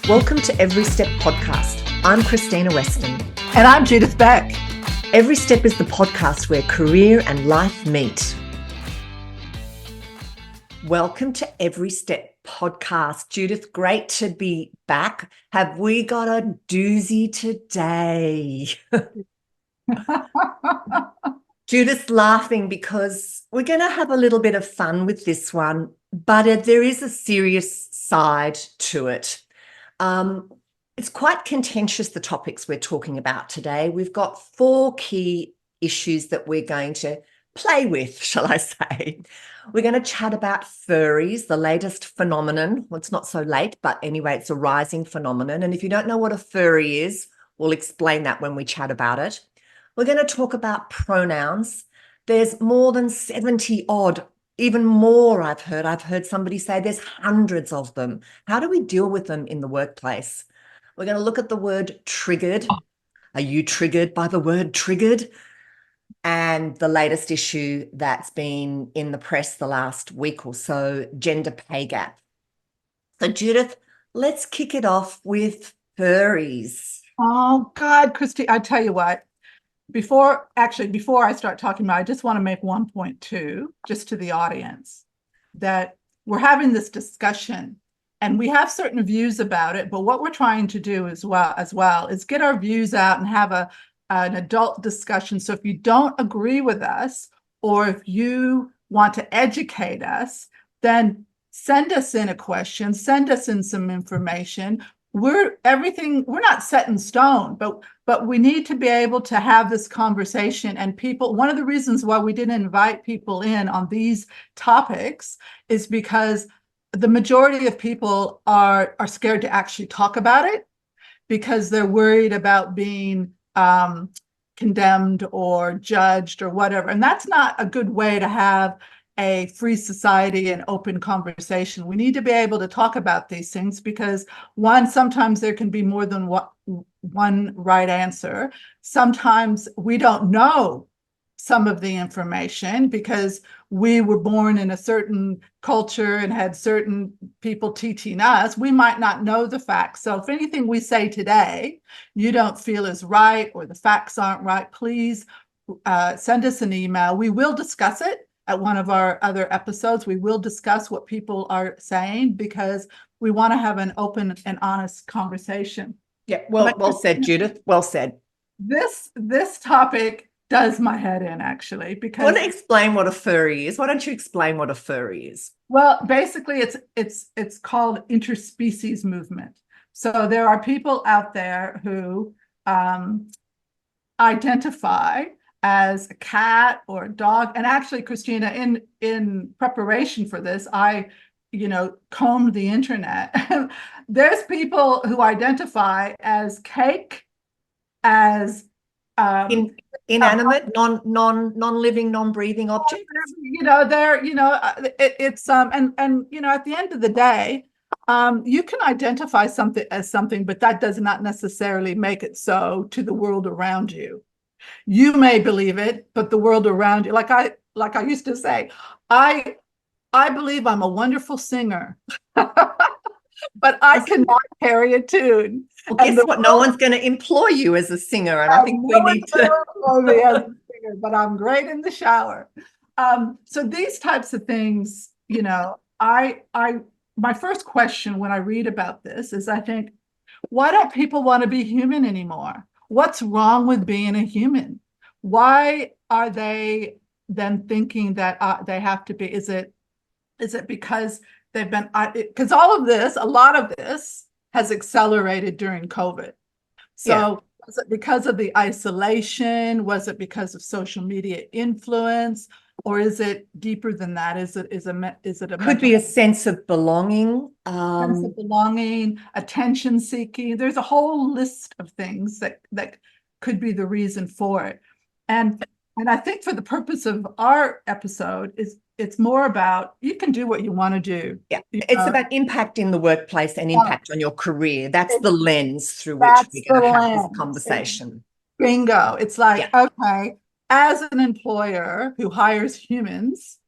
Welcome to Every Step Podcast. I'm Krystyna Weston. And I'm Judith Beck. Every Step is the podcast where career and life meet. Welcome to Every Step Podcast. Judith, great to be back. Have we got a doozy today? Judith's laughing because we're going to have a little bit of fun with this one, but there is a serious side to it. It's quite contentious, the topics we're talking about today. We've got 4 key issues that we're going to play with, shall I say. We're going to chat about furries, the latest phenomenon. Well, it's not so late, but anyway, it's a rising phenomenon. And if you don't know what a furry is, we'll explain that when we chat about it. We're going to talk about pronouns. There's more than 70 odd, even more I've heard somebody say there's hundreds of them. How do we deal with them in the workplace? We're going to look at the word triggered. Are you triggered by the word triggered? And the latest issue that's been in the press the last week or so, gender pay gap. So Judith, let's kick it off with furries. Oh God, Christy, I tell you what, before I start talking about it, I just want to make one point too, just to the audience, that we're having this discussion and we have certain views about it, but what we're trying to do as well is get our views out and have an adult discussion. So if you don't agree with us, or if you want to educate us, then send us in a question, send us in some information. We're not set in stone, but we need to be able to have this conversation. And people, one of the reasons why we didn't invite people in on these topics is because the majority of people are scared to actually talk about it because they're worried about being condemned or judged or whatever. And that's not a good way to have a free society and open conversation. We need to be able to talk about these things because sometimes there can be more than one right answer. Sometimes we don't know some of the information because we were born in a certain culture and had certain people teaching us. We might not know the facts. So if anything we say today, you don't feel is right or the facts aren't right, please send us an email. We will discuss it at one of our other episodes. We will discuss what people are saying because we want to have an open and honest conversation. Yeah, well said, Judith. Well said. This topic does my head in, actually, because I want to explain what a furry is. Why don't you explain what a furry is? Well, basically, it's called interspecies movement. So there are people out there who identify as a cat or a dog. And actually, Krystyna, in preparation for this, I combed the internet. There's people who identify as cake, as inanimate, non-living, non-breathing objects. It's at the end of the day, you can identify something as something, but that does not necessarily make it so to the world around you. You may believe it, but the world around you, like I used to say, I believe I'm a wonderful singer, but I cannot carry a tune. Well, guess what? No one's going to employ you as a singer, and I think we need to employ me as a singer, but I'm great in the shower. So these types of things, my first question when I read about this is, I think, why don't people want to be human anymore? What's wrong with being a human? Why are they then thinking that they have to be? Is it because they've been? Because a lot of this has accelerated during COVID. So was it because of the isolation? Was it because of social media influence? Or is it deeper than that? Could be a sense of belonging, attention seeking. There's a whole list of things that could be the reason for it. And I think for the purpose of our episode it's more about you can do what you want to do. Yeah, it's about impact in the workplace and impact on your career. That's the lens through which we're going to have this conversation. Bingo. It's like, okay, as an employer who hires humans,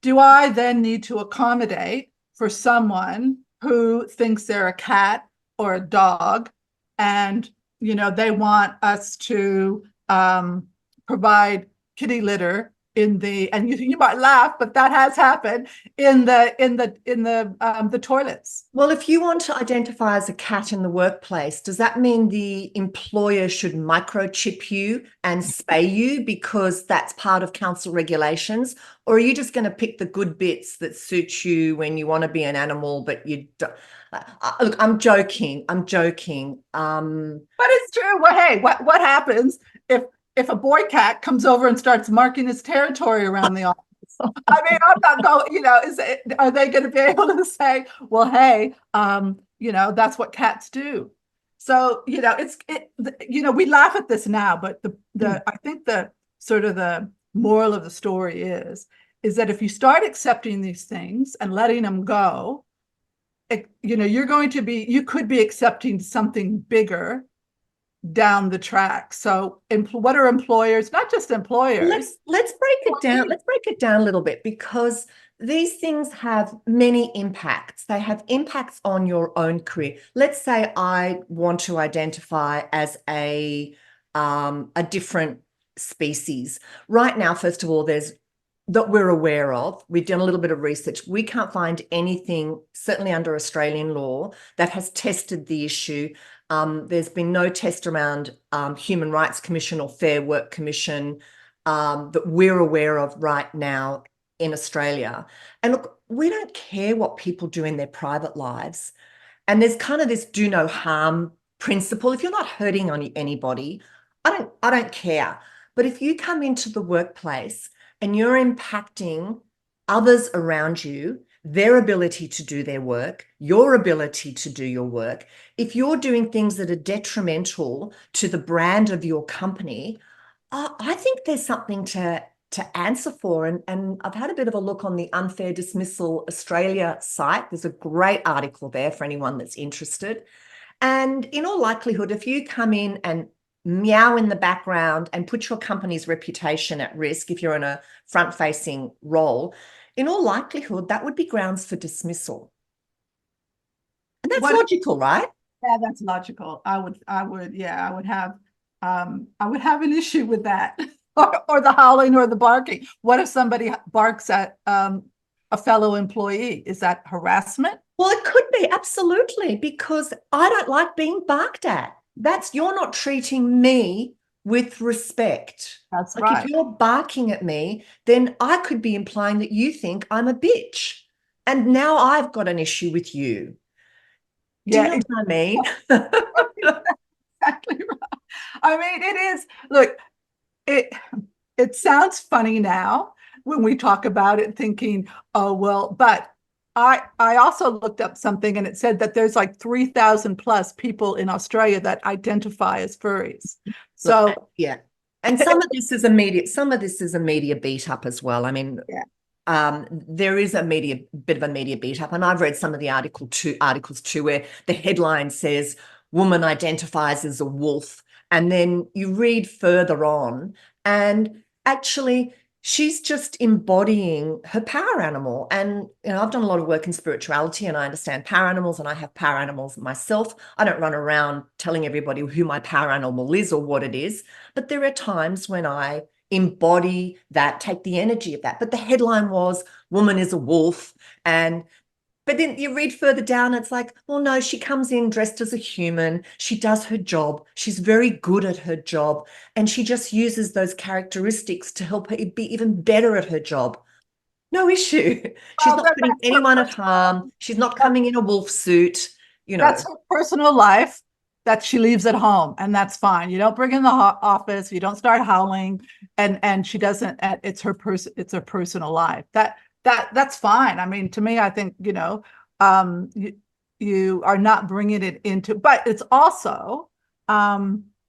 do I then need to accommodate for someone who thinks they're a cat or a dog, and they want us to provide kitty litter and you might laugh, but that has happened in the toilets. Well, if you want to identify as a cat in the workplace, does that mean the employer should microchip you and spay you because that's part of council regulations? Or are you just going to pick the good bits that suit you when you want to be an animal, but you don't? Look, I'm joking. I'm joking. But it's true. Well, hey, what happens if a boy cat comes over and starts marking his territory around the office? I mean, I'm not going, are they going to be able to say, well, hey, that's what cats do. So, we laugh at this now, but I think the sort of the moral of the story is that if you start accepting these things and letting them go, you could be accepting something bigger down the track. So what are employers, not just employers? Let's break it down. Let's break it down a little bit, because these things have many impacts. They have impacts on your own career. Let's say I want to identify as a different species. Right now, first of all, there's that we're aware of. We've done a little bit of research. We can't find anything, certainly under Australian law, that has tested the issue. There's been no test around Human Rights Commission or Fair Work Commission that we're aware of right now in Australia. And look, we don't care what people do in their private lives. And there's kind of this do no harm principle. If you're not hurting anybody, I don't care. But if you come into the workplace and you're impacting others around you, their ability to do their work, your ability to do your work, if you're doing things that are detrimental to the brand of your company, I think there's something to answer for. And I've had a bit of a look on the Unfair Dismissal Australia site. There's a great article there for anyone that's interested. And in all likelihood, if you come in and meow in the background and put your company's reputation at risk, if you're in a front-facing role, in all likelihood, that would be grounds for dismissal. And that's logical, right? Yeah, that's logical. I would have an issue with that, or the howling or the barking. What if somebody barks at a fellow employee? Is that harassment? Well, it could be, absolutely, because I don't like being barked at. You're not treating me with respect. That's like right. If you're barking at me, then I could be implying that you think I'm a bitch. And now I've got an issue with you. Do you know what I mean? Exactly right. I mean, it is, look, it sounds funny now when we talk about it, thinking, oh, well, but I also looked up something, and it said that there's like 3,000 plus people in Australia that identify as furries. So yeah. And some of this is a media beat up as well. I mean, there is a bit of a media beat up, and I've read some of the articles too, where the headline says woman identifies as a wolf, and then you read further on, and actually she's just embodying her power animal. And I've done a lot of work in spirituality, and I understand power animals, and I have power animals myself. I don't run around telling everybody who my power animal is or what it is, but there are times when I embody that, take the energy of that. But the headline was woman is a wolf. But then you read further down, it's like, well, no, she comes in dressed as a human. She does her job. She's very good at her job. And she just uses those characteristics to help her be even better at her job. No issue. She's not putting anyone at harm. She's not coming in a wolf suit. That's her personal life that she leaves at home, and that's fine. You don't bring in the office. You don't start howling, and she doesn't. It's her personal life. That's fine. I mean, to me, I think, you are not bringing it into, but it's also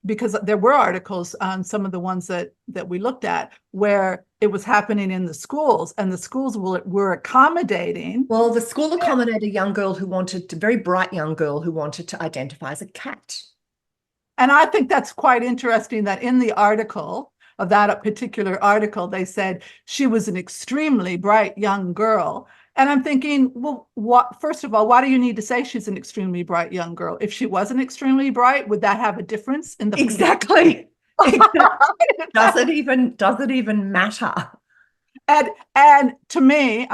because there were articles on some of the ones that we looked at where it was happening in the schools, and the schools were accommodating. Well, the school accommodated a very bright young girl who wanted to identify as a cat. And I think that's quite interesting that in the article, of that particular article, they said she was an extremely bright young girl, And I'm thinking, well, what, first of all, why do you need to say she's an extremely bright young girl? If she wasn't extremely bright, would that have a difference in the Exactly. Does it even matter? And to me,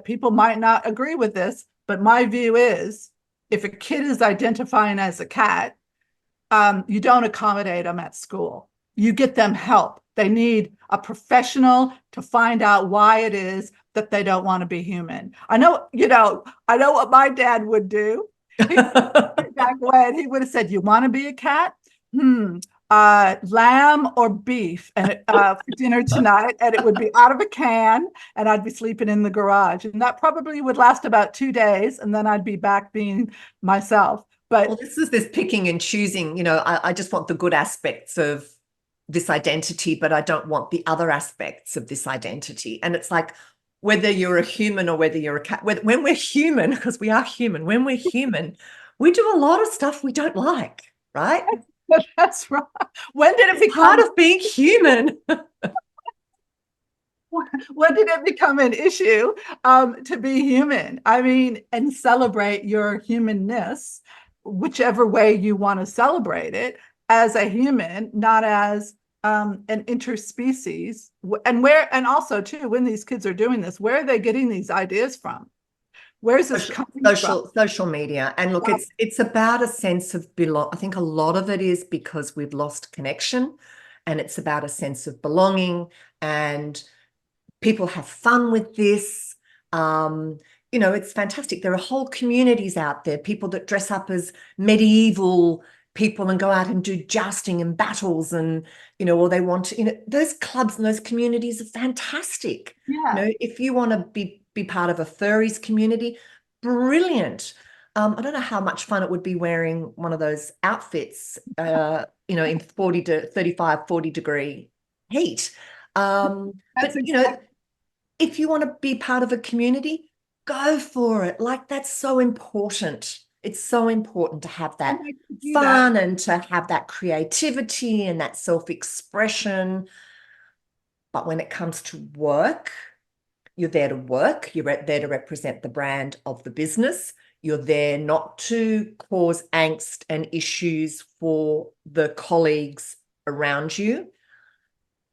people might not agree with this, but my view is if a kid is identifying as a cat, you don't accommodate them at school. You get them help. They need a professional to find out why it is that they don't want to be human. I know what my dad would do. Back when he would have said, "You want to be a cat? Lamb or beef and for dinner tonight," and it would be out of a can, and I'd be sleeping in the garage, and that probably would last about 2 days, and then I'd be back being myself. But well, this is this picking and choosing. I just want the good aspects of this identity, but I don't want the other aspects of this identity. And it's like whether you're a human or whether you're a cat. When we're human, because we are human, when we're human, we do a lot of stuff we don't like, right? That's right. When did it become part of being human? When did it become an issue to be human? I mean, and celebrate your humanness, whichever way you want to celebrate it, as a human, not as an interspecies. And also too, when these kids are doing this, where are they getting these ideas from? Where's this coming from? Social media. And look, it's about a sense of belong. I think a lot of it is because we've lost connection, and it's about a sense of belonging, and people have fun with this. It's fantastic. There are whole communities out there, people that dress up as medieval people and go out and do jousting and battles, and or they want to, those clubs and those communities are fantastic. Yeah. If you want to be part of a furries community, brilliant. I don't know how much fun it would be wearing one of those outfits, in 40 degree heat. But if you want to be part of a community, go for it. Like, that's so important. It's so important to have that fun and to have that creativity and that self-expression. But when it comes to work, you're there to work. You're there to represent the brand of the business. You're there not to cause angst and issues for the colleagues around you.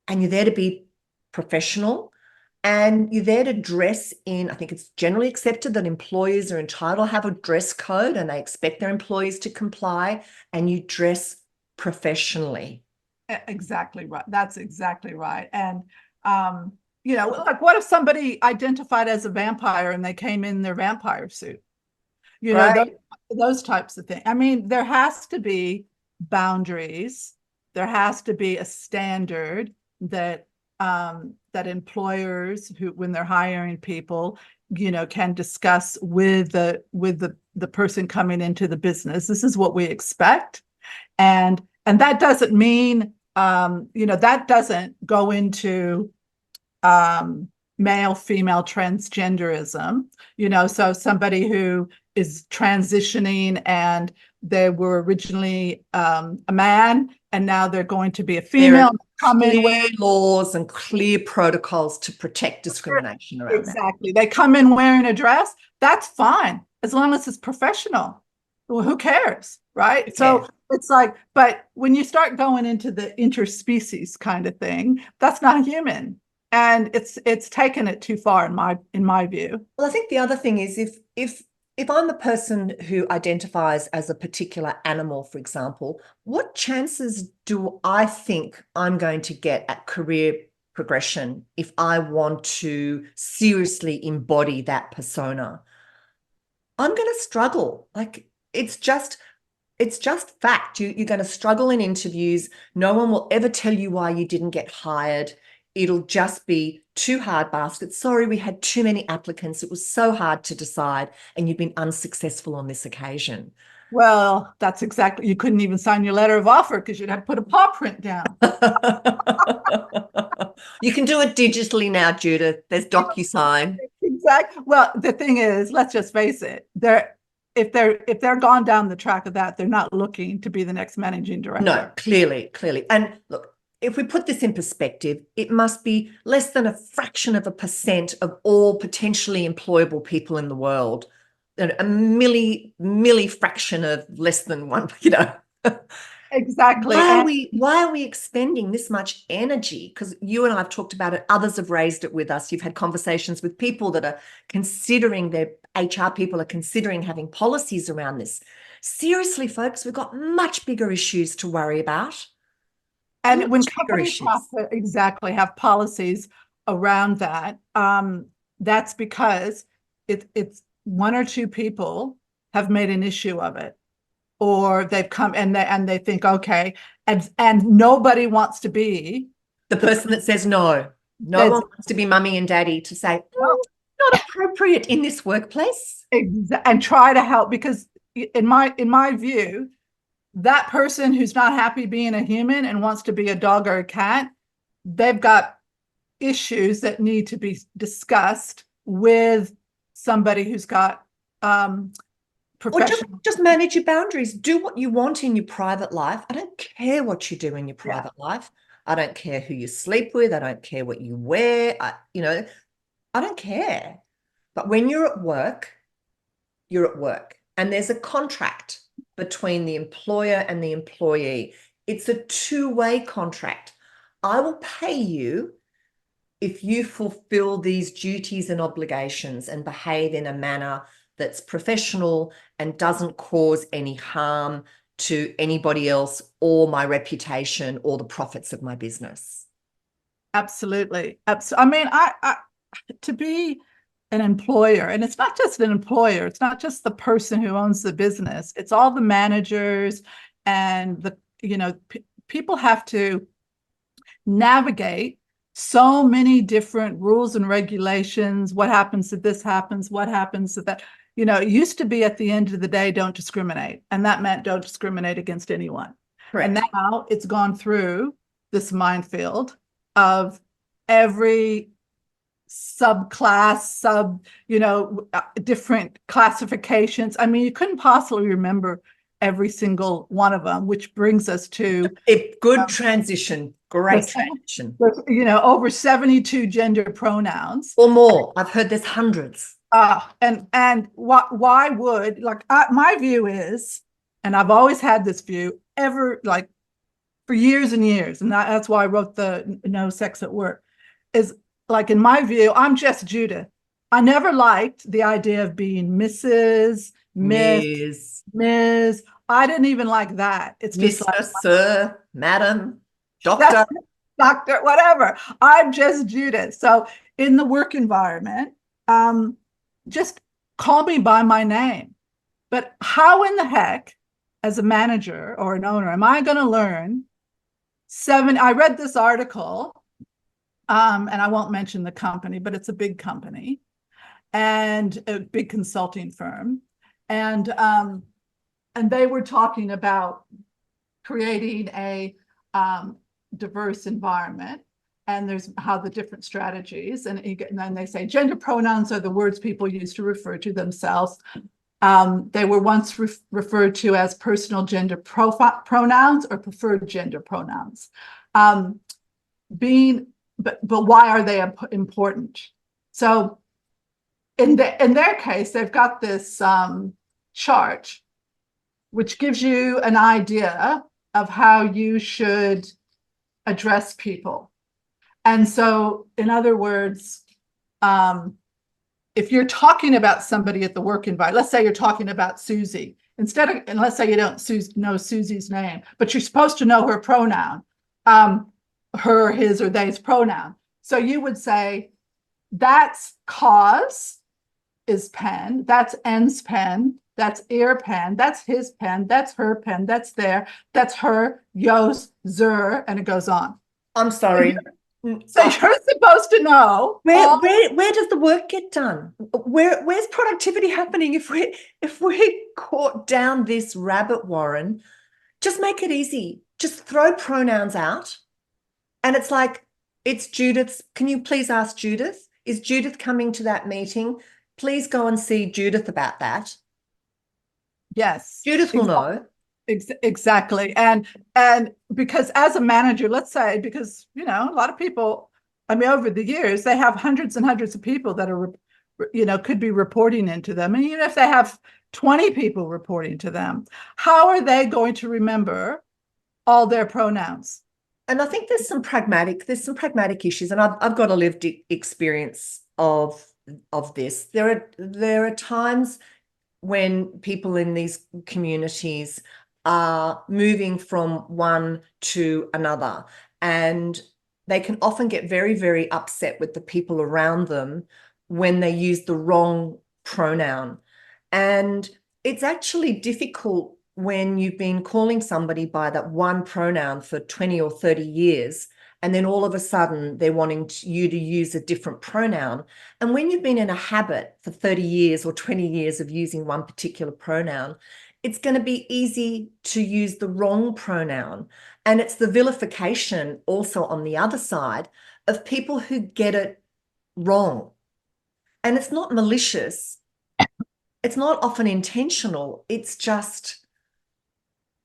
And you're there to be professional. And you're there to dress in, I think it's generally accepted that employers are entitled to have a dress code, and they expect their employees to comply, and you dress professionally. Exactly right. That's exactly right. And, like, what if somebody identified as a vampire and they came in their vampire suit? Right. Those types of things. I mean, there has to be boundaries. There has to be a standard that employers who, when they're hiring people, can discuss with the person coming into the business. This is what we expect, and that doesn't mean that doesn't go into male female transgenderism. So somebody who is transitioning and they were originally a man and now they're going to be a female. Clear laws and clear protocols to protect discrimination around that. Exactly. They come in wearing a dress. That's fine, as long as it's professional. Well, who cares, right? Okay. So it's like, but when you start going into the interspecies kind of thing, that's not human, and it's taken it too far in my view. Well, I think the other thing is if I'm the person who identifies as a particular animal, for example, what chances do I think I'm going to get at career progression if I want to seriously embody that persona? I'm going to struggle. Like, it's just fact. You're going to struggle in interviews. No one will ever tell you why you didn't get hired. It'll just be too hard basket. Sorry, we had too many applicants. It was so hard to decide, and you've been unsuccessful on this occasion. Well, that's exactly, you couldn't even sign your letter of offer because you'd have to put a paw print down. You can do it digitally now, Judith. There's DocuSign. Exactly. Well, the thing is, let's just face it, if they're gone down the track of that, they're not looking to be the next managing director. No, clearly. And look, if we put this in perspective, it must be less than a fraction of a percent of all potentially employable people in the world. A milli fraction of less than one, Exactly. Why are we expending this much energy? Because you and I have talked about it, others have raised it with us. You've had conversations with people that are considering, their HR people are considering having policies around this. Seriously, folks, we've got much bigger issues to worry about. And when companies have to exactly have policies around that, that's because it's one or two people have made an issue of it, or they've come and they think, okay, and nobody wants to be the person that says no. No one wants to be mummy and daddy to say, oh, not appropriate in this workplace. And try to help, because in my view, that person who's not happy being a human and wants to be a dog or a cat, they've got issues that need to be discussed with somebody who's got professional. Or just manage your boundaries. Do what you want in your private life. I don't care what you do in your private life. I don't care who you sleep with. I don't care what you wear. I don't care. But when you're at work, you're at work. And there's a contract between the employer and the employee. It's a two-way contract. I will pay you if you fulfill these duties and obligations and behave in a manner that's professional and doesn't cause any harm to anybody else or my reputation or the profits of my business. Absolutely. I mean, I to be an employer, and it's not just an employer, it's not just the person who owns the business, it's all the managers and the people have to navigate so many different rules and regulations. What happens if this happens? What happens if that? It used to be at the end of the day, don't discriminate, and that meant don't discriminate against anyone. Correct. And now it's gone through this minefield of every subclass, different classifications. I mean, you couldn't possibly remember every single one of them, which brings us to a good transition. Great transition. Over 72 gender pronouns. Or more. I've heard there's hundreds. And why would, my view is, and I've always had this view for years and years, and that's why I wrote the No Sex at Work, is in my view, I'm just Judith. I never liked the idea of being Mrs., Ms. I didn't even like that. It's just Mr., Sir, Madam, Doctor. Doctor, whatever. I'm just Judith. So in the work environment, just call me by my name. But how in the heck, as a manager or an owner, am I going to learn I read this article, and I won't mention the company, but it's a big company and a big consulting firm. And they were talking about creating a diverse environment. And there's how the different strategies, and then they say gender pronouns are the words people use to refer to themselves. They were once referred to as personal gender pronouns or preferred gender pronouns. But why are they important? So in their case, they've got this chart, which gives you an idea of how you should address people. And so, in other words, if you're talking about somebody at the work environment, let's say you're talking about Susie, and let's say you don't know Susie's name, but you're supposed to know her pronoun, her, his, or they's pronoun. So you would say, that's cause is pen, that's N's pen, that's ear pen, that's his pen, that's her pen, that's that's her, yo's, zer, and it goes on. I'm sorry. So you're supposed to know where does the work get done? Where's productivity happening if we're caught down this rabbit warren? Just make it easy. Just throw pronouns out, and it's it's Judith's. Can you please ask Judith? Is Judith coming to that meeting? Please go and see Judith about that. Yes, Judith will know. Exactly. And because as a manager, let's say, because, a lot of people, I mean, over the years, they have hundreds and hundreds of people that are, could be reporting into them. And even if they have 20 people reporting to them, how are they going to remember all their pronouns? And I think there's some pragmatic issues, and I've got a lived experience of this. There are times when people in these communities are moving from one to another, and they can often get very, very upset with the people around them when they use the wrong pronoun. And it's actually difficult when you've been calling somebody by that one pronoun for 20 or 30 years, and then all of a sudden they're wanting you to use a different pronoun. And when you've been in a habit for 30 years or 20 years of using one particular pronoun, it's going to be easy to use the wrong pronoun. And it's the vilification also on the other side of people who get it wrong. And it's not malicious. It's not often intentional. It's just,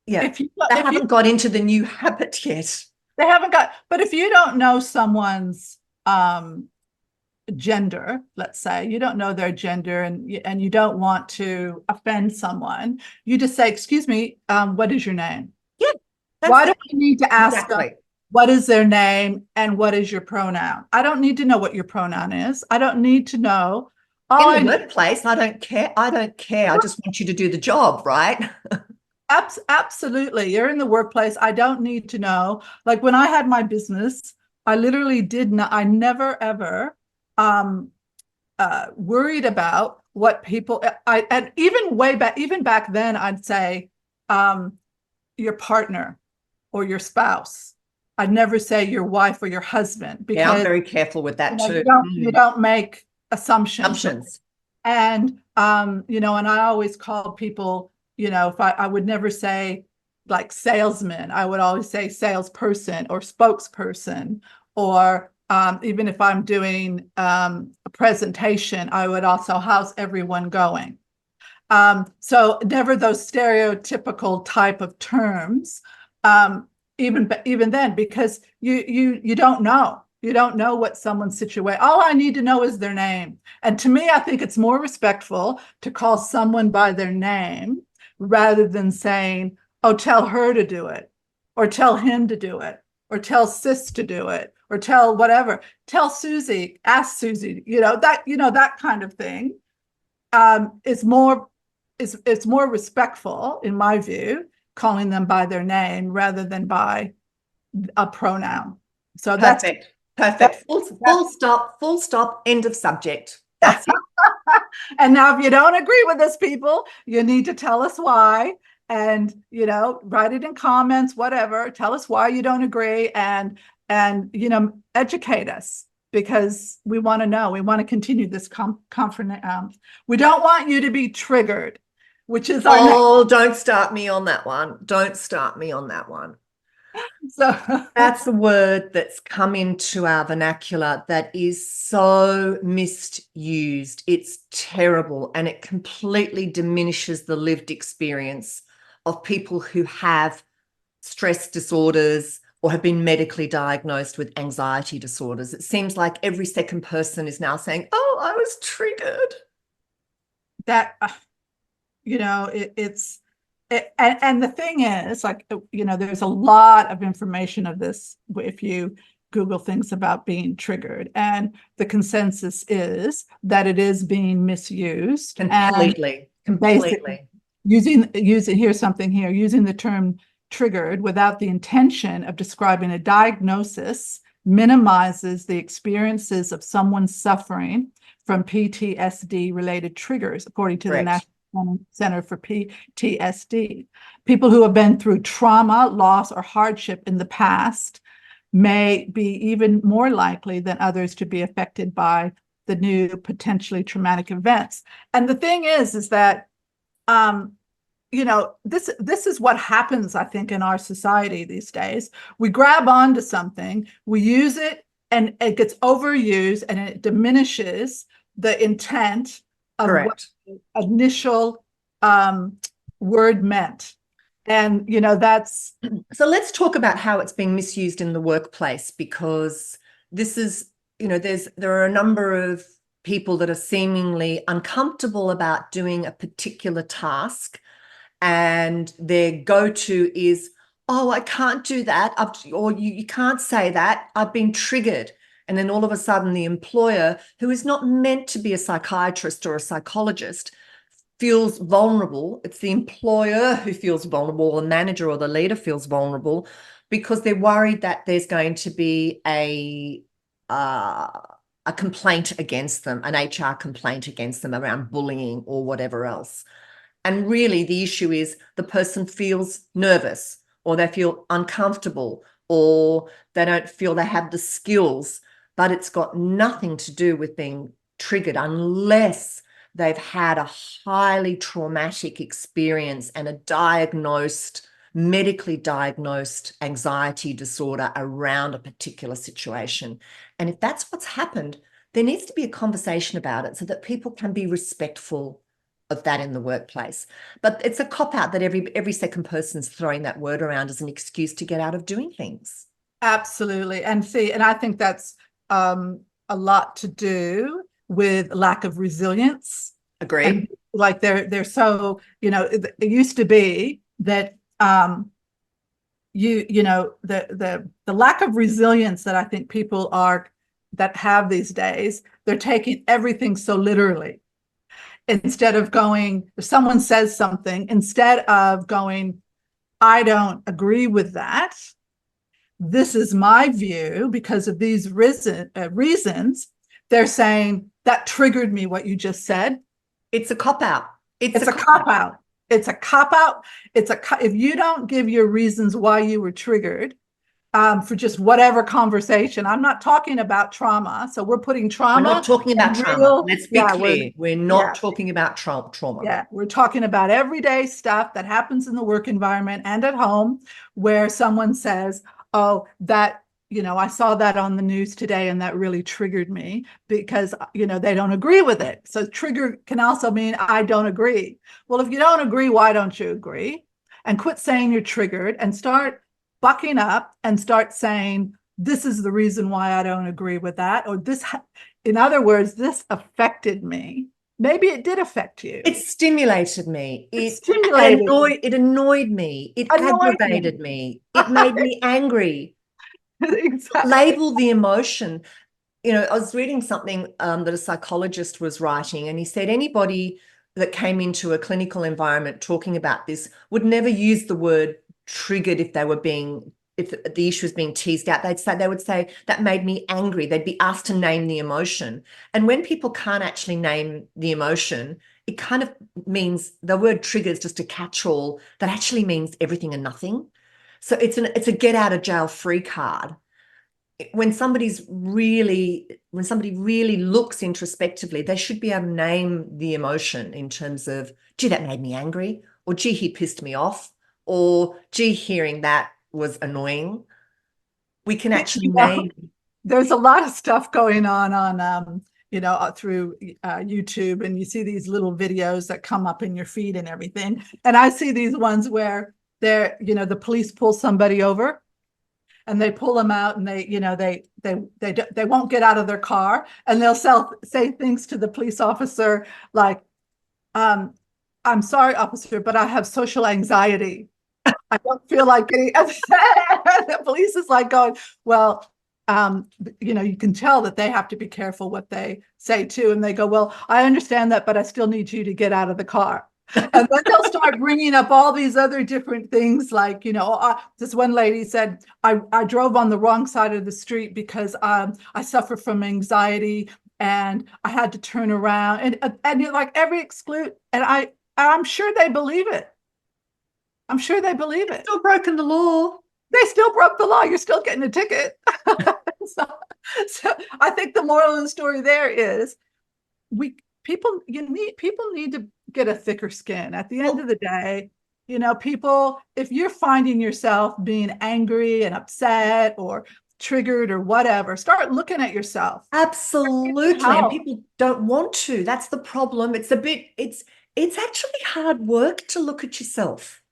they haven't got into the new habit yet. They haven't got, but if you don't know someone's gender, let's say, you don't know their gender and you don't want to offend someone, you just say, excuse me, what is your name? Yeah. Why do I need to ask them what is their name and what is your pronoun? I don't need to know what your pronoun is. I don't need to know. In the workplace, I don't care. I just want you to do the job, right? Absolutely. You're in the workplace. I don't need to know. Like when I had my business, I literally did not, I never ever worried about what people, and even back then, I'd say your partner or your spouse. I'd never say your wife or your husband, because I'm very careful with that too. You don't make assumptions. And and I always called people, if I would never say like salesman, I would always say salesperson or spokesperson, or even if I'm doing a presentation, I would also, how's everyone going? So never those stereotypical type of terms, even then, because you don't know. You don't know what someone's situation. All I need to know is their name. And to me, I think it's more respectful to call someone by their name rather than saying, oh, tell her to do it, or tell him to do it, or tell sis to do it, or tell whatever. Tell Susie, ask Susie, that kind of thing is more respectful, in my view, calling them by their name rather than by a pronoun. So perfect. Full stop, end of subject. That's it. And now if you don't agree with us, people, you need to tell us why, and write it in comments, whatever. Tell us why you don't agree, and educate us, because we want to know. We want to continue this conference. We don't want you to be triggered, which is don't start me on that one. Don't start me on that one. So that's a word that's come into our vernacular that is so misused. It's terrible, and it completely diminishes the lived experience of people who have stress disorders or have been medically diagnosed with anxiety disorders. It seems like every second person is now saying, oh, I was triggered. That, and the thing is, like, there's a lot of information of this if you Google things about being triggered, and the consensus is that it is being misused completely. Using here's something here, using the term triggered without the intention of describing a diagnosis minimizes the experiences of someone suffering from PTSD related triggers, according to the National Center for PTSD. People who have been through trauma, loss, or hardship in the past may be even more likely than others to be affected by the new potentially traumatic events. And the thing is that this is what happens, I think, in our society these days. We grab onto something, we use it, and it gets overused, and it diminishes the intent of what the initial word meant. And, that's, So let's talk about how it's being misused in the workplace, because this is, there are a number of people that are seemingly uncomfortable about doing a particular task, and their go-to is, oh, I can't do that, or you can't say that, I've been triggered. And then all of a sudden the employer, who is not meant to be a psychiatrist or a psychologist, feels vulnerable. It's the employer who feels vulnerable, or the manager or the leader feels vulnerable, because they're worried that there's going to be a complaint against them, an HR complaint against them around bullying or whatever else. And really the issue is the person feels nervous, or they feel uncomfortable, or they don't feel they have the skills, but it's got nothing to do with being triggered unless they've had a highly traumatic experience and a medically diagnosed anxiety disorder around a particular situation. And if that's what's happened, there needs to be a conversation about it so that people can be respectful of that in the workplace. But it's a cop-out that every second person's throwing that word around as an excuse to get out of doing things. absolutely. And I think that's a lot to do with lack of resilience. Agree. And like they're so, it used to be that the lack of resilience that I think people that have these days, they're taking everything so literally. Instead of going, if someone says something, instead of going, I don't agree with that, this is my view because of these reasons, they're saying that triggered me, what you just said. It's a cop-out. It's a cop-out. It's a cop-out. If you don't give your reasons why you were triggered, for just whatever conversation. I'm not talking about trauma. So we're putting trauma. We're not talking about trauma. Let's be clear. We're not talking about trauma. Yeah, we're talking about everyday stuff that happens in the work environment and at home, where someone says, oh, that, I saw that on the news today and that really triggered me because, they don't agree with it. So trigger can also mean I don't agree. Well, if you don't agree, why don't you agree? And quit saying you're triggered and start bucking up and start saying, this is the reason why I don't agree with that. Or this, in other words, this affected me. Maybe it did affect you. It stimulated me. It annoyed me. It aggravated me. It made me angry. Exactly. Label the emotion. I was reading something that a psychologist was writing, and he said anybody that came into a clinical environment talking about this would never use the word triggered if the issue was being teased out. They would say that made me angry. They'd be asked to name the emotion. And when people can't actually name the emotion, it kind of means the word trigger is just a catch-all that actually means everything and nothing. So it's a get out of jail free card. When somebody really looks introspectively, they should be able to name the emotion in terms of, gee, that made me angry, or gee, he pissed me off, or gee, hearing that was annoying. We can actually name. There's a lot of stuff going on through YouTube, and you see these little videos that come up in your feed and everything. And I see these ones where the police pull somebody over and they pull them out and they won't get out of their car, and they'll say things to the police officer like, I'm sorry, officer, but I have social anxiety. I don't feel like getting the police is like going, well, you can tell that they have to be careful what they say too. And they go, well, I understand that, but I still need you to get out of the car. And then they'll start bringing up all these other different things like, this one lady said, I drove on the wrong side of the street because I suffer from anxiety and I had to turn around, and you're like every exclude. And I'm sure they believe it. I'm sure they believe it. Still broken the law. They still broke the law. You're still getting a ticket. So I think the moral of the story there is people need to get a thicker skin. At the end of the day, people, if you're finding yourself being angry and upset or triggered or whatever, start looking at yourself. Absolutely. And people don't want to. That's the problem. It's actually hard work to look at yourself.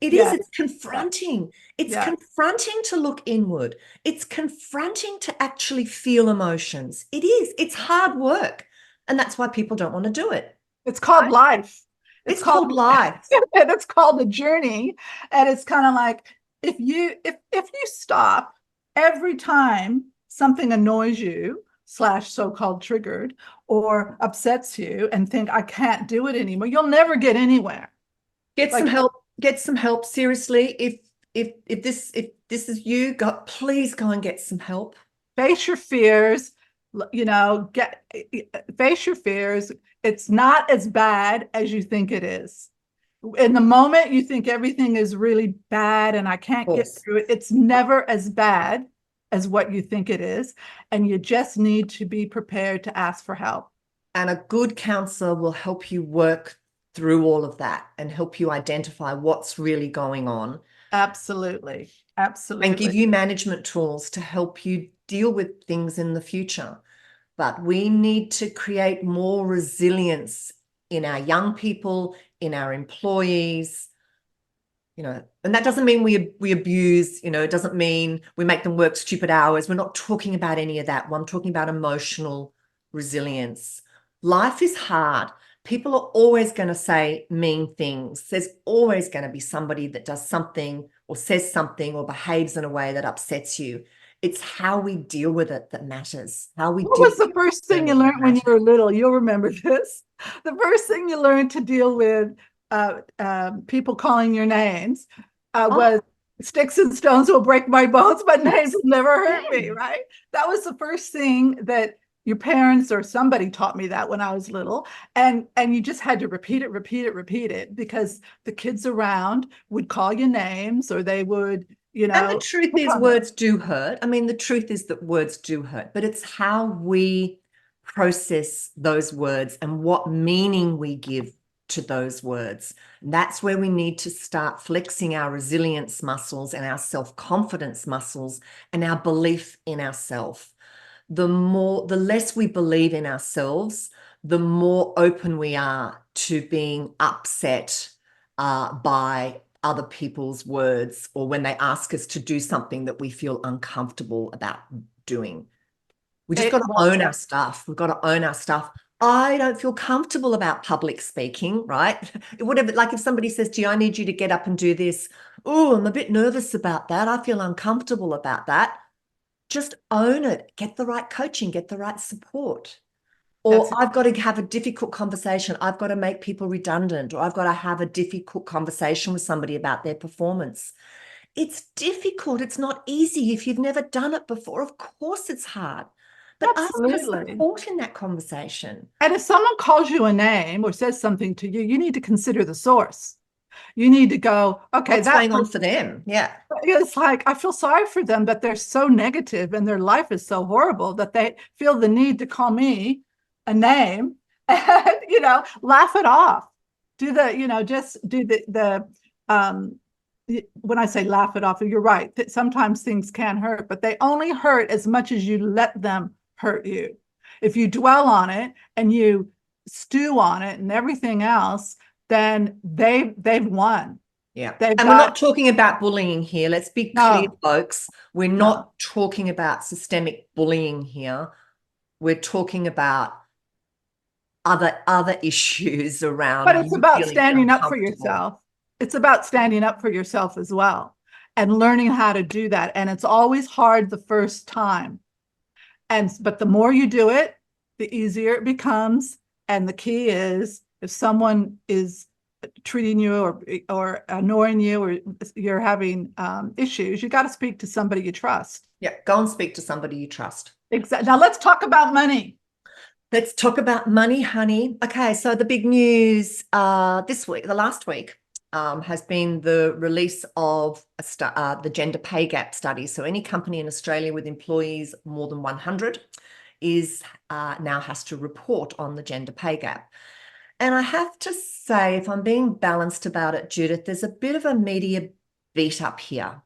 It is. Yeah. It's confronting. It's Yeah. confronting to look inward. It's confronting to actually feel emotions. It is. It's hard work. And that's why people don't want to do it. It's called life. It's It's called called life. and it's called a journey. And it's kind of like if you stop every time something annoys you slash so-called triggered or upsets you and think I can't do it anymore, you'll never get anywhere. Get some Like help. Get some help. Seriously. If this is you, please go and get some help. face your fears, get face your fears. It's not as bad as you think it is. In the moment you think everything is really bad and I can't get through it, it's never as bad as what you think it is. And you just need to be prepared to ask for help. And a good counselor will help you work through all of that and help you identify what's really going on. Absolutely. Absolutely. And give you management tools to help you deal with things in the future. But we need to create more resilience in our young people, in our employees, and that doesn't mean we abuse, it doesn't mean we make them work stupid hours. We're not talking about any of that. I'm talking about emotional resilience. Life is hard. People are always going to say mean things. There's always going to be somebody that does something or says something or behaves in a way that upsets you. It's how we deal with it that matters. How we What deal was the first thing you with it learned when you matters. were little? You'll remember this. The first thing you learned to deal with people calling your names was sticks and stones will break my bones, but names will never hurt me, right? That was the first thing that your parents or somebody taught me that when I was little. And you just had to repeat it because the kids around would call you names or they would, And the truth is words do hurt. I mean, the truth is that words do hurt, but it's how we process those words and what meaning we give to those words. That's where we need to start flexing our resilience muscles and our self-confidence muscles and our belief in ourselves. The less we believe in ourselves, the more open we are to being upset by other people's words or when they ask us to do something that we feel uncomfortable about doing. We just got to own our stuff. We've got to own our stuff. I don't feel comfortable about public speaking, right? Whatever, like if somebody says to you, I need you to get up and do this. Oh, I'm a bit nervous about that. I feel uncomfortable about that. Just own it. Get the right coaching, get the right support. Or I've got to have a difficult conversation. I've got to make people redundant, or I've got to have a difficult conversation with somebody about their performance. It's difficult. It's not easy. If you've never done it before, of course it's hard. But ask for support in that conversation. And if someone calls you a name or says something to you, you need to consider the source. You need to go, okay, what's going on for them? Yeah. It's like, I feel sorry for them that they're so negative and their life is so horrible that they feel the need to call me a name and, laugh it off. Just do when I say laugh it off, you're right. That sometimes things can hurt, but they only hurt as much as you let them hurt you. If you dwell on it and you stew on it and everything else, then they've won. Yeah. And we're not talking about bullying here. Let's be clear, folks. We're not talking about systemic bullying here. We're talking about other issues around. But it's about standing up for yourself. It's about standing up for yourself as well and learning how to do that. And it's always hard the first time. But the more you do it, the easier it becomes. And the key is if someone is treating you or annoying you or you're having issues, you got to speak to somebody you trust. Yeah, go and speak to somebody you trust. Exactly. Now let's talk about money. Let's talk about money, honey. Okay, so the big news the last week, has been the release of the gender pay gap study. So any company in Australia with employees more than 100 now has to report on the gender pay gap. And I have to say, if I'm being balanced about it, Judith, there's a bit of a media beat up here.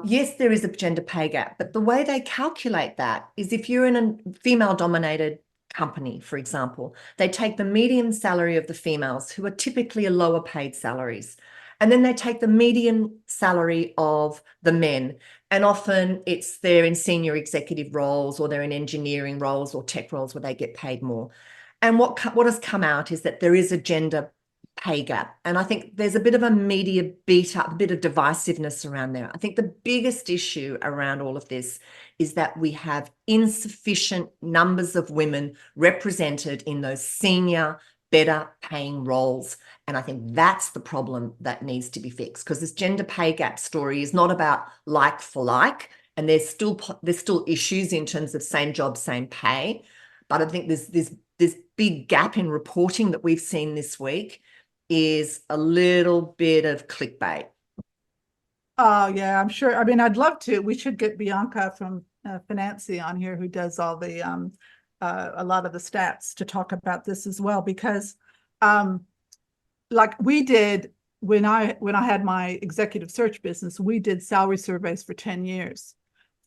Yes, there is a gender pay gap, but the way they calculate that is if you're in a female-dominated company, for example, they take the median salary of the females, who are typically lower paid salaries, And then they take the median salary of the men. And often they're in senior executive roles, or they're in engineering roles or tech roles where they get paid more. And what has come out is that there is a gender pay gap. And I think there's a bit of a media beat up, a bit of divisiveness around there. I think the biggest issue around all of this is that we have insufficient numbers of women represented in those senior, better paying roles. And I think that's the problem that needs to be fixed, because this gender pay gap story is not about like for like, and there's still issues in terms of same job, same pay. But I think this big gap in reporting that we've seen this week is a little bit of clickbait. Oh, yeah, I'm sure. I mean, I'd love to. We should get Bianca from Financy on here, who does all the a lot of the stats, to talk about this as well, because like we did when I had my executive search business, we did salary surveys for 10 years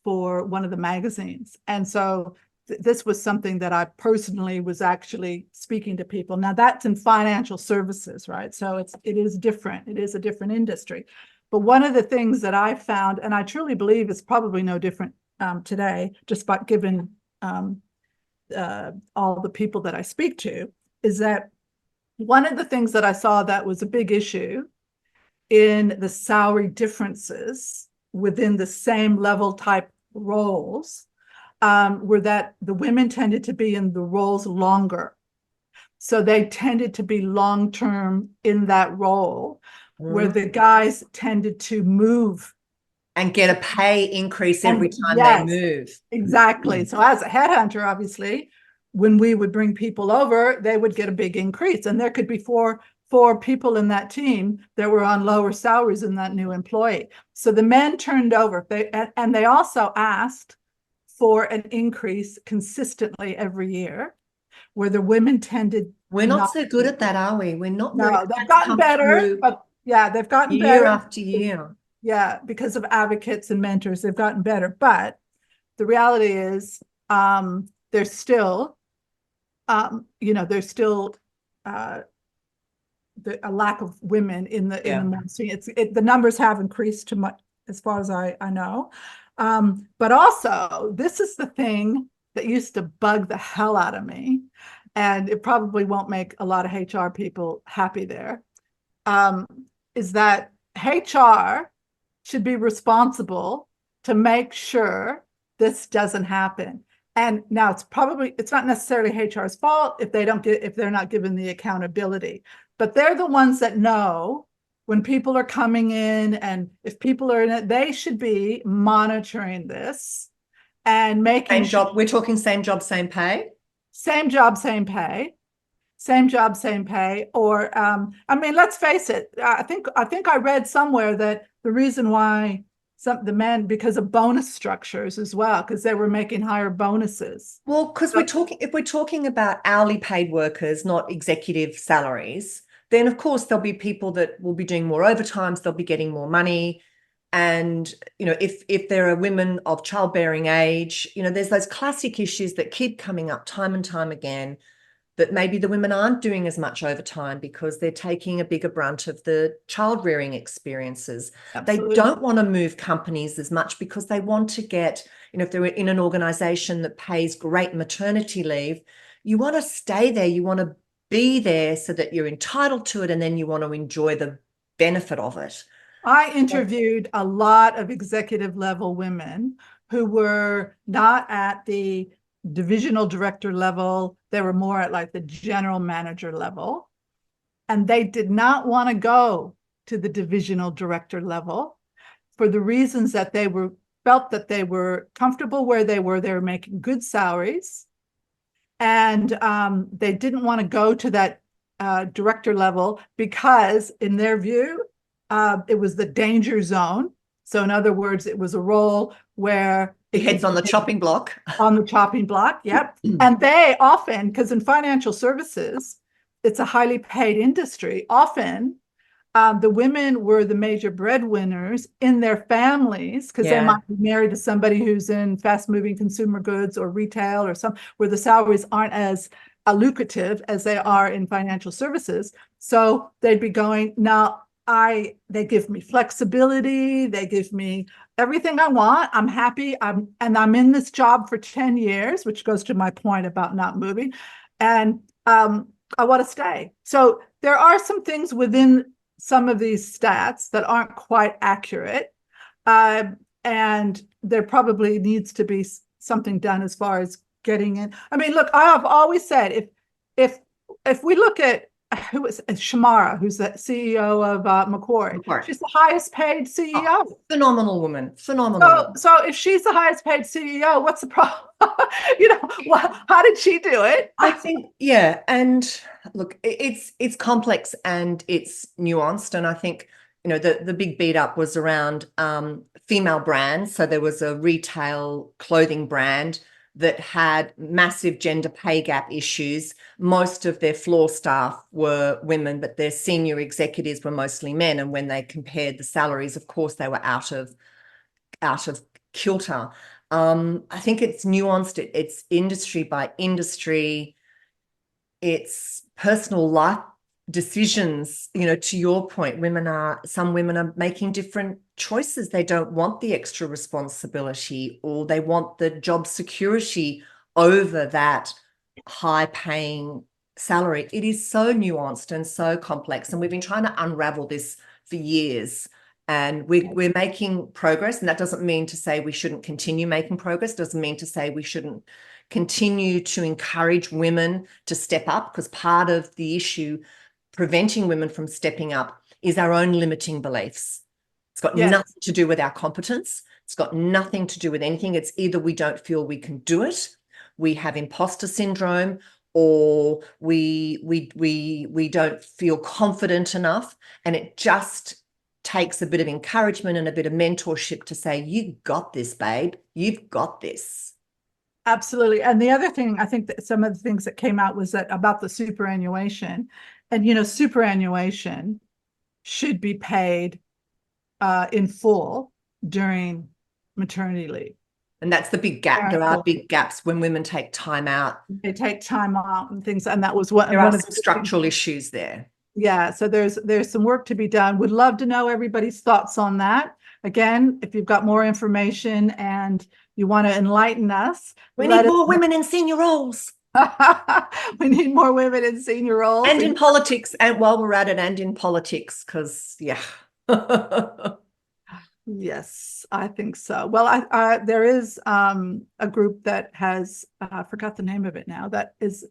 for one of the magazines. And so this was something that I personally was actually speaking to people. Now that's in financial services, right? So it is different. It is a different industry. But one of the things that I found, and I truly believe is probably no different today, just by given all the people that I speak to, is that one of the things that I saw that was a big issue in the salary differences within the same level type roles were that the women tended to be in the roles longer. So they tended to be long-term in that role, where the guys tended to move. And get a pay increase every time they move. Exactly. So as a headhunter, obviously, when we would bring people over, they would get a big increase. And there could be four people in that team that were on lower salaries than that new employee. So the men turned over. And they also asked for an increase consistently every year, where the women tended. We're not so good at that, are we? We're not. No, they've gotten better, but yeah, they've gotten better year after year. Yeah, because of advocates and mentors, they've gotten better. But the reality is, there's still, there's still a lack of women in the mainstream. The numbers have increased too much, as far as I know. But also, this is the thing that used to bug the hell out of me, and it probably won't make a lot of HR people happy there, is that HR should be responsible to make sure this doesn't happen. And now it's not necessarily HR's fault if they're not given the accountability, but they're the ones that know when people are coming in, and if people are in it, they should be monitoring this and making sure. We're talking same job, same pay? Same job, same pay. Same job, same pay. Or, I mean, let's face it. I think I read somewhere that the reason why the men, because of bonus structures as well, because they were making higher bonuses. Well, because if we're talking about hourly paid workers, not executive salaries, then of course there'll be people that will be doing more overtimes, they'll be getting more money. And, if there are women of childbearing age, there's those classic issues that keep coming up time and time again, that maybe the women aren't doing as much overtime because they're taking a bigger brunt of the child rearing experiences. Absolutely. They don't want to move companies as much because they want to get, if they're in an organization that pays great maternity leave, you want to stay there, you want to be there so that you're entitled to it, and then you want to enjoy the benefit of it. I interviewed a lot of executive level women who were not at the divisional director level. They were more at like the general manager level. And they did not want to go to the divisional director level for the reasons that felt that they were comfortable where they were making good salaries. And they didn't want to go to that director level because, in their view, it was the danger zone. So in other words, it was a role where it heads on the chopping block. On the chopping block, yep. And they often, because in financial services, it's a highly paid industry, often the women were the major breadwinners in their families, because they might be married to somebody who's in fast-moving consumer goods or retail or where the salaries aren't as lucrative as they are in financial services. So they'd be going, now, they give me flexibility, they give me everything I want. I'm happy. I'm in this job for 10 years, which goes to my point about not moving. And I want to stay. So there are some things within some of these stats that aren't quite accurate. And there probably needs to be something done as far as getting in. I mean, look, I have always said, if we look at who is Shamara, who's the CEO of Macquarie, she's the highest paid CEO. Oh, phenomenal woman, phenomenal. So if she's the highest paid CEO, what's the problem? How did she do it? I think, yeah. And look, it's complex and it's nuanced. And I think, the big beat up was around female brands. So there was a retail clothing brand that had massive gender pay gap issues. Most of their floor staff were women, but their senior executives were mostly men. And when they compared the salaries, of course, they were out of kilter. I think it's nuanced. It's industry by industry. It's personal life decisions. To your point, some women are making different choices. They don't want the extra responsibility, or they want the job security over that high paying salary. It is so nuanced and so complex, and we've been trying to unravel this for years, and we're making progress. And that doesn't mean to say we shouldn't continue making progress, doesn't mean to say we shouldn't continue to encourage women to step up, because part of the issue preventing women from stepping up is our own limiting beliefs. It's got nothing to do with our competence. It's got nothing to do with anything. It's either we don't feel we can do it, we have imposter syndrome, or we don't feel confident enough. And it just takes a bit of encouragement and a bit of mentorship to say, you got this, babe, you've got this. Absolutely. And the other thing, I think that some of the things that came out was that about the superannuation. And, superannuation should be paid in full during maternity leave. And that's the big gap. There are big gaps when women take time out. They take time out and things. And that was what there are some structural issues there. Yeah. So there's some work to be done. Would love to know everybody's thoughts on that. Again, if you've got more information and you want to enlighten us. We need more women in senior roles. We need more women in senior roles. And in politics, and while we're at it, and in politics, because, yeah. Yes, I think so. Well, there is a group that has, I forgot the name of it now, that is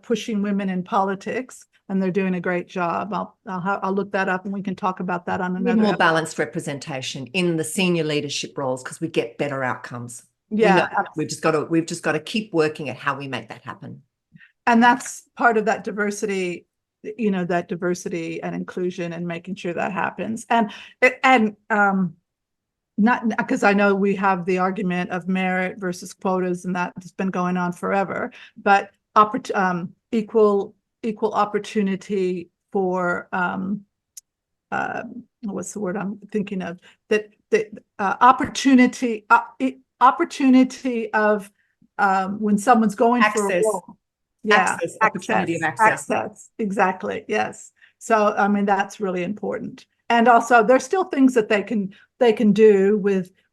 pushing women in politics, and they're doing a great job. I'll look that up, and we can talk about that on another. More balanced representation in the senior leadership roles, because we get better outcomes. Yeah, we've just got to keep working at how we make that happen. And that's part of that diversity, that diversity and inclusion, and making sure that happens. And not because I know we have the argument of merit versus quotas, and that's been going on forever, but equal opportunity for what's the word I'm thinking of, that the opportunity of when someone's going access. For a role. Yeah, opportunity of access. Exactly. Yes. So I mean, that's really important. And also there's still things that they can do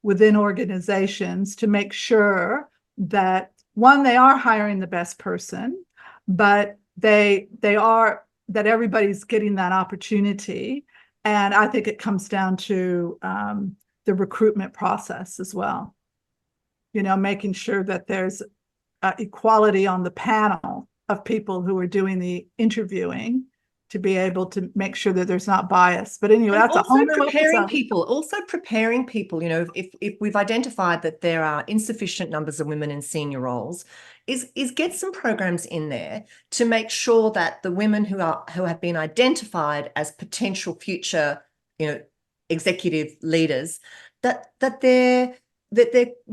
within organizations to make sure that, one, they are hiring the best person, but that everybody's getting that opportunity. And I think it comes down to the recruitment process as well. Making sure that there's equality on the panel of people who are doing the interviewing, to be able to make sure that there's not bias. But anyway, that's also preparing people. If we've identified that there are insufficient numbers of women in senior roles, is get some programs in there to make sure that the women who have been identified as potential future, executive leaders, that they're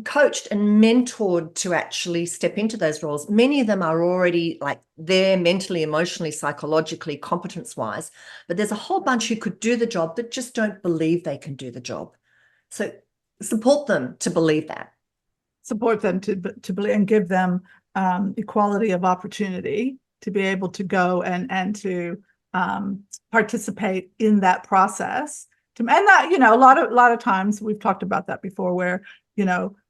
coached and mentored to actually step into those roles. Many of them are already there mentally, emotionally, psychologically, competence-wise, but there's a whole bunch who could do the job that just don't believe they can do the job. So support them to believe that. Support them to believe, and give them equality of opportunity to be able to go and to participate in that process. And that, a lot of times we've talked about that before, where,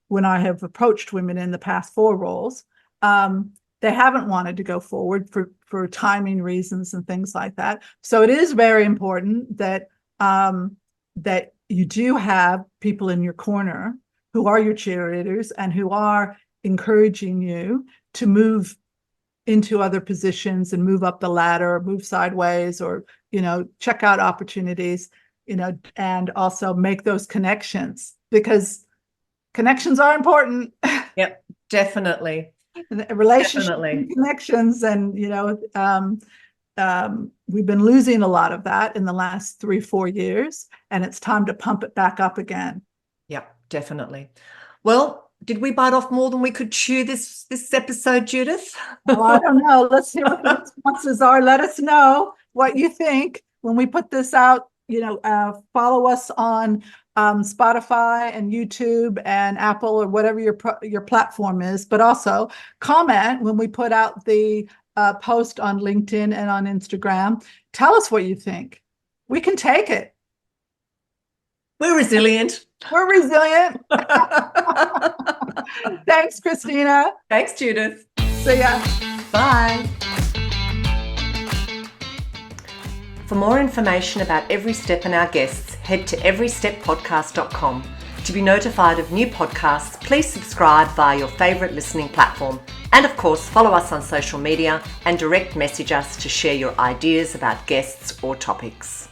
when I have approached women in the past for roles, they haven't wanted to go forward for timing reasons and things like that. So it is very important that that you do have people in your corner who are your cheerleaders and who are encouraging you to move into other positions and move up the ladder, or move sideways, or, check out opportunities, and also make those connections, because connections are important. Yep, definitely. Relationship Definitely. connections. And, we've been losing a lot of that in the last 3-4 years, and it's time to pump it back up again. Yep, definitely. Well, did we bite off more than we could chew this episode, Judith? Well, I don't know. Let's hear what the responses are. Let us know what you think when we put this out. Follow us on Spotify and YouTube and Apple, or whatever your platform is. But also comment when we put out the post on LinkedIn and on Instagram. Tell us what you think. We can take it. We're resilient. We're resilient. Thanks, Krystyna. Thanks, Judith. See ya. Bye. For more information about Every Step and our guests, head to everysteppodcast.com. To be notified of new podcasts, please subscribe via your favourite listening platform. And of course, follow us on social media and direct message us to share your ideas about guests or topics.